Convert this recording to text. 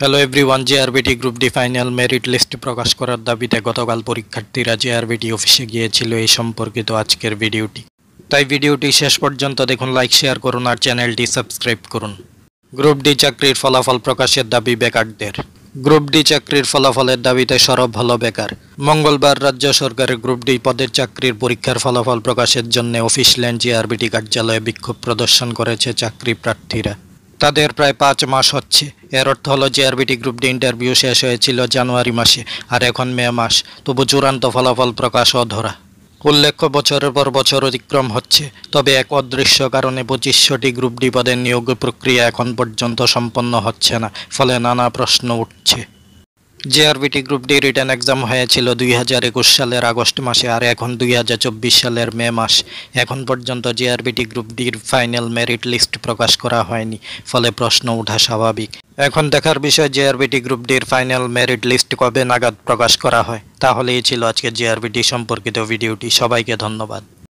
Hello everyone, JRBT group D final merit list প্রকাশ করার দাবিতে গতকাল পরীক্ষার্থীরা জেআরবিটি অফিসে গিয়েছিল। এই সম্পর্কিত আজকের ভিডিওটি, তাই ভিডিওটি শেষ পর্যন্ত দেখুন, লাইক শেয়ার করুন আর চ্যানেলটি সাবস্ক্রাইব করুন। গ্রুপ ডি চাকরির ফলাফল প্রকাশের দাবি বেকারদের। গ্রুপ ডি চাকরির ফলাফলের দাবিতে সরব হলো বেকার। মঙ্গলবার রাজ্য সরকারের গ্রুপ ডি পদের চাকরির পরীক্ষার ফলাফল প্রকাশের জন্য অফিস ল্যান্ড জেআরবিটি কার্যালয়ে বিক্ষোভ প্রদর্শন করেছে চাকরি প্রার্থীরা। তাদের প্রায় 5 মাস হচ্ছে। এর অর্থ হলো জেআরবিটি গ্রুপ ডি ইন্টারভিউ শেষ হয়েছিল জানুয়ারি মাসে, আর এখন মে মাস, তবু চূড়ান্ত ফলাফল প্রকাশ অধরা। উল্লেখ্য, বছরের পর বছর অতিক্রম হচ্ছে, তবে এক অদৃশ্য কারণে 2500টি গ্রুপ ডি পদের নিয়োগ প্রক্রিয়া এখন পর্যন্ত সম্পন্ন হচ্ছে না, ফলে নানা প্রশ্ন উঠছে। JRBT group D written exam হয়েছিল 2021 সালের আগস্ট মাসে, আর এখন 2024 সালের মে মাস। এখন পর্যন্ত জেআরবিটি গ্রুপ ডির ফাইনাল মেরিট লিস্ট প্রকাশ করা হয়নি, ফলে প্রশ্ন ওঠা স্বাভাবিক। এখন দেখার বিষয় জেআরবিটি গ্রুপ ডির ফাইনাল মেরিট লিস্ট কবে নাগাদ প্রকাশ করা হয়। তাহলেই ছিল আজকে জেআরবিটি সম্পর্কিত ভিডিওটি। সবাইকে ধন্যবাদ।